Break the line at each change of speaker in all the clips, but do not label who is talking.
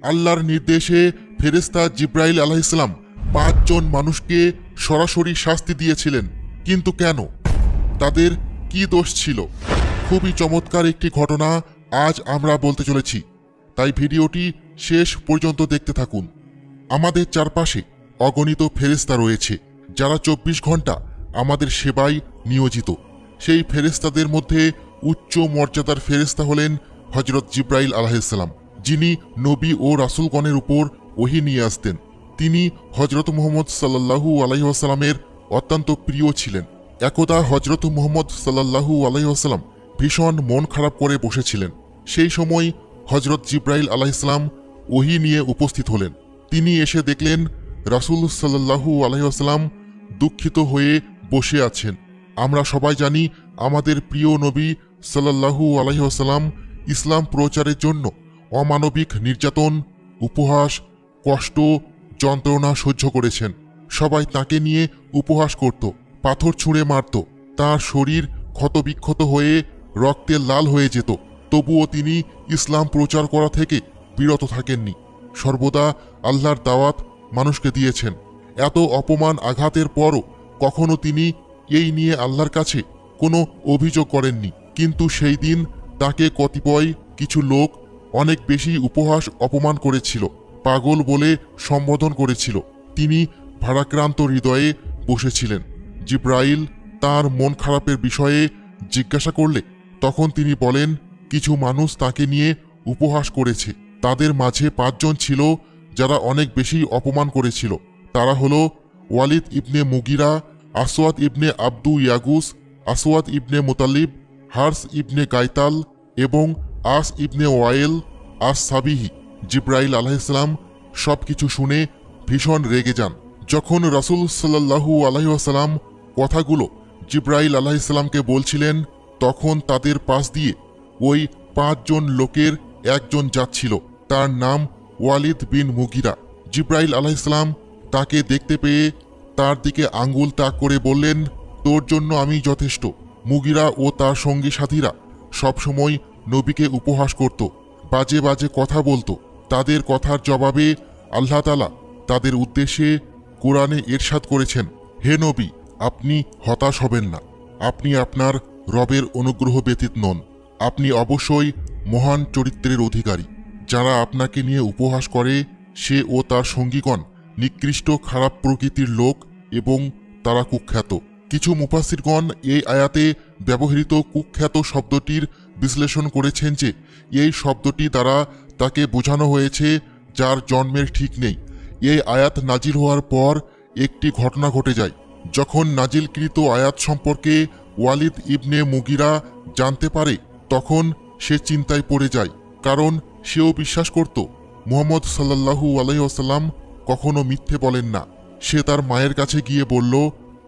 আল্লাহর নির্দেশে ফেরেশতা জিব্রাইল আলাইহিস সালাম 5 জন মানুষকে সরাসরি শাস্তি দিয়েছিলেন। কিন্তু কেন? তাদের কি দোষ ছিল? খুবই চমৎকার একটি ঘটনা আজ আমরা বলতে চলেছি, তাই ভিডিওটি শেষ পর্যন্ত দেখতে থাকুন। আমাদের চারপাশে অগণিত ফেরেশতা রয়েছে যারা 24 ঘন্টা আমাদের সেবায় নিয়োজিত। সেই ফেরেশতাদের মধ্যে উচ্চ মর্যাদার ফেরেশতা হলেন হযরত জিব্রাইল আলাইহিস সালাম, যিনি নবী ও রাসূলগণের উপর ওহী নিয়ে আসতেন। তিনি হযরত মুহাম্মদ সাল্লাল্লাহু আলাইহি ওয়াসাল্লামের অত্যন্ত প্রিয় ছিলেন। একদা হযরত মুহাম্মদ সাল্লাল্লাহু আলাইহি ওয়াসাল্লাম ভীষণ মন খারাপ করে বসেছিলেন। সেই সময় হযরত জিব্রাইল আলাইহিস সালাম ওহী নিয়ে উপস্থিত হলেন। তিনি এসে দেখলেন রাসূল সাল্লাল্লাহু আলাইহি ওয়াসাল্লাম দুঃখিত হয়ে বসে আছেন। আমরা সবাই জানি আমাদের প্রিয় নবী সাল্লাল্লাহু আলাইহি ওয়াসাল্লাম ইসলাম প্রচারের জন্য অমানবিক নির্যাতন, উপহাস, কষ্ট, যন্ত্রণা সহ্য করেছেন। সবাই তাকে নিয়ে উপহাস করত, পাথর ছুঁড়ে মারত, তার শরীর ক্ষতবিক্ষত হয়ে রক্তে লাল হয়ে যেত। তবুও তিনি ইসলাম প্রচার করা থেকে বিরত থাকেননি। সর্বদা আল্লাহর দাওয়াত মানুষকে দিয়েছেন। এত অপমান আঘাতের পরও কখনো তিনি এই নিয়ে আল্লাহর কাছে কোনো অভিযোগ করেননি। কিন্তু সেই দিন তাকে কতিপয় কিছু লোক অনেক বেশি উপহাস অপমান করেছিল, পাগল বলে সম্বোধন করেছিল। তিনি ভারাক্রান্ত হৃদয়ে বসেছিলেন। জিব্রাইল তার মন খারাপের বিষয়ে জিজ্ঞাসা করলে তখন তিনি বলেন, কিছু মানুষ তাকে নিয়ে উপহাস করেছে। তাদের মাঝে 5 জন ছিল যারা অনেক বেশি অপমান করেছিল। তারা হলো ওয়ালিদ ইবনে মুগিরা, আসওয়াদ ইবনে আব্দু ইয়াগুস, আসওয়াদ ইবনে মুতাল্লিব, হার্স ইবনে গাইতাল এবং আস ইবনে ওয়াইল আস সাবিহি। জিব্রাইল আলাইহিস সালাম সবকিছু শুনে ভীষণ রেগে যান। যখন রাসূল সাল্লাল্লাহু আলাইহি ওয়াসাল্লাম কথাগুলো জিব্রাইল আলাইহিস সালামকে বলছিলেন, তখন তাদের পাশ দিয়ে ওই 5 জন লোকের একজন যাচ্ছিল। তার নাম ওয়ালিদ বিন মুগিরা। জিব্রাইল আলাইহিস সালাম তাকে দেখতে পেয়ে তার দিকে আঙ্গুল তাক করে বললেন, তোর জন্য আমি যথেষ্ট। মুগিরা ও তার সঙ্গী সাথীরা সবসময় নবীকে উপহাস করত, বাজে বাজে কথা বলতো। তাদের কথার জবাবে আল্লাহ তাআলা তাদের উদ্দেশ্যে কোরআনে ইরশাদ করেছেন, হে নবী, আপনি হতাশ হবেন না। আপনি আপনার রবের অনুগ্রহ ব্যতীত নন। আপনি অবশ্যই মহান চরিত্রের অধিকারী। যারা আপনাকে নিয়ে উপহাস করে সে ও তার সঙ্গীগণ নিকৃষ্ট খারাপ প্রকৃতির লোক এবং তারা কুখ্যাত। কিছু মুফাসসিরগণ এই আয়াতে ব্যবহৃত কুখ্যাত শব্দটির বিশ্লেষণ করেছেন যে এই শব্দটি দ্বারা তাকে বোঝানো হয়েছে যার জন্মের ঠিক নেই। এই আয়াত নাজিল হওয়ার পর একটি ঘটনা ঘটে যায়। যখন নাজিলকৃত আয়াত সম্পর্কে ওয়ালিদ ইবনে মুগিরা জানতে পারে তখন সে চিন্তায় পড়ে যায়, কারণ সেও বিশ্বাস করত মুহাম্মদ সাল্লাল্লাহু আলাইহি ওয়াসাল্লাম কখনো মিথ্যে বলেন না। সে তার মায়ের কাছে গিয়ে বলল,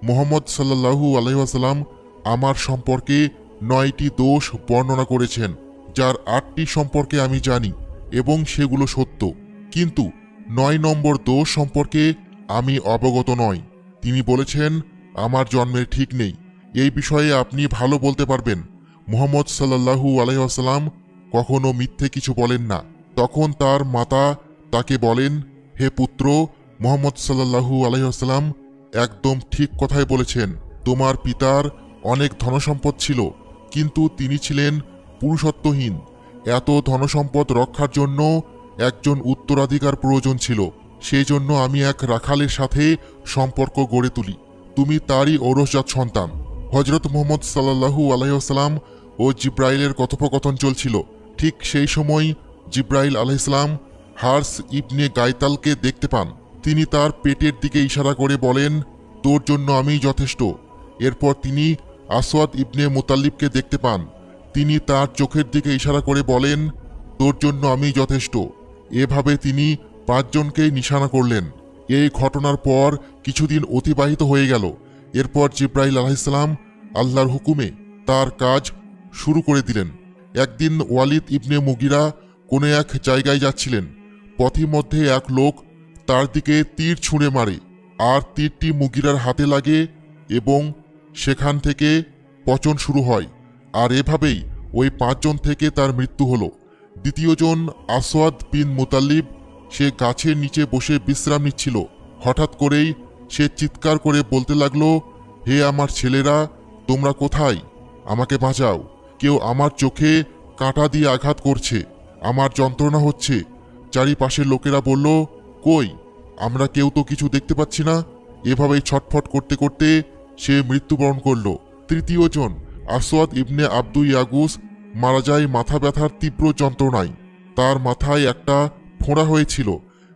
মুহাম্মদ সাল্লাল্লাহু আলাইহি ওয়াসাল্লাম আমার সম্পর্কে 9টি দোষ বর্ণনা করেছেন, যার 8টি সম্পর্কে আমি জানি এবং সেগুলো সত্য, কিন্তু 9 নম্বর দোষ সম্পর্কে আমি অবগত নই। তিনি বলেছেন, আমার জন্মের ঠিক নেই। এই বিষয়ে আপনি ভালো বলতে পারবেন। মুহাম্মদ সাল্লাল্লাহু আলাইহি ওয়াসাল্লাম কখনো মিথ্যে কিছু বলেন না। তখন তার মাতা তাকে বলেন, হে পুত্র, মুহাম্মদ সাল্লাল্লাহু আলাইহি ওয়াসাল্লাম একদম ঠিক কথাই বলেছেন। তোমার পিতার অনেক ধনসম্পদ ছিল, কিন্তু তিনি ছিলেন পুরুষত্বহীন। এত ধনসম্পদ রক্ষার জন্য একজন উত্তরাধিকার প্রয়োজন ছিল। সেই জন্য আমি এক রাখালের সাথে সম্পর্ক গড়ে তুলি। তুমি তারই ঔরসজাত সন্তান। হযরত মুহাম্মদ সাল্লাল্লাহু আলাইহি ওয়াসাল্লাম ও জিব্রাইলের কথোপকথন চলছিল। ঠিক সেই সময় জিব্রাইল আলাইহিস সালাম হার্স ইবনে গাইতালকে দেখতে পান। তিনি তার পেটের দিকে ইশারা করে বলেন, তোর জন্য আমি যথেষ্ট। এরপর তিনি আসওয়াদ ইবনে মুতাল্লিবকে দেখতে পান। তিনি তার চোখের দিকে ইশারা করে বলেন, তোর জন্য আমি যথেষ্ট। এভাবে তিনি 5 জনকেই নিশানা করলেন। এই ঘটনার পর কিছুদিন অতিবাহিত হয়ে গেল। এরপর জিব্রাইল আলাইহিস সালাম আল্লাহর হুকুমে তার কাজ শুরু করে দিলেন। একদিন ওয়ালিদ ইবনে মুগিরা কোনো এক জায়গায় যাচ্ছিলেন। পথিমধ্যে এক লোক তার দিকে তীর ছুঁড়ে মারে, আর তীরটি মুগিরার হাতে লাগে এবং সেখান থেকে পচন শুরু হয়। আর এভাবেই ওই 5 জন থেকে তার মৃত্যু হলো। দ্বিতীয়জন আসওয়াদ বিন মুতাল্লিব সে গাছের নিচে বসে বিশ্রাম নিচ্ছিল। হঠাৎ করেই সে চিৎকার করে বলতে লাগলো, হে আমার ছেলেরা, তোমরা কোথায়? আমাকে বাঁচাও। কেউ আমার চোখে কাঁটা দিয়ে আঘাত করছে, আমার যন্ত্রণা হচ্ছে। চারিপাশের লোকেরা বলল, কই, আমরা কেউ তো কিছু দেখতে পাচ্ছি না। এভাবেই ছটফট করতে করতে সে মৃত্যুবরণ করল। তৃতীয় জন আসওয়াদ ইবনে আব্দু ইয়াগুস মারা যায় মাথা ব্যথার তীব্র যন্ত্রণায়। তার মাথায় একটা ফোঁড়া হয়েছিল,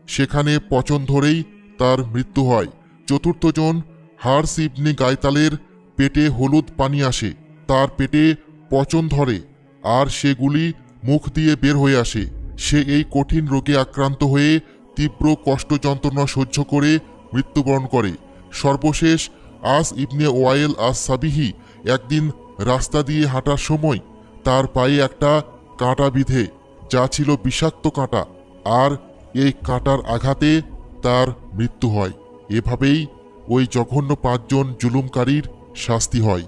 সেখানে পচন ধরেই তার মৃত্যু হয়। চতুর্থ জন হার্স ইবনে গায়তালের পেটে হলুদ পানি আসে, তার পেটে পচন ধরে আর সেগুলি মুখ দিয়ে বের হয়ে আসে। সে এই কঠিন রোগে আক্রান্ত হয়ে তীব্র কষ্ট যন্ত্রণা সহ্য করে মৃত্যুবরণ করে। সর্বশেষ আস ইবনে ওয়াইল আস সাবিহি একদিন রাস্তা দিয়ে হাঁটার সময় তার পায়ে একটা কাঁটা বিঁধে, যা ছিল বিষাক্ত কাঁটা, আর এই কাঁটার আঘাতে তার মৃত্যু হয়। এভাবেই ওই জঘন্য 5 জন জুলুমকারীর শাস্তি হয়।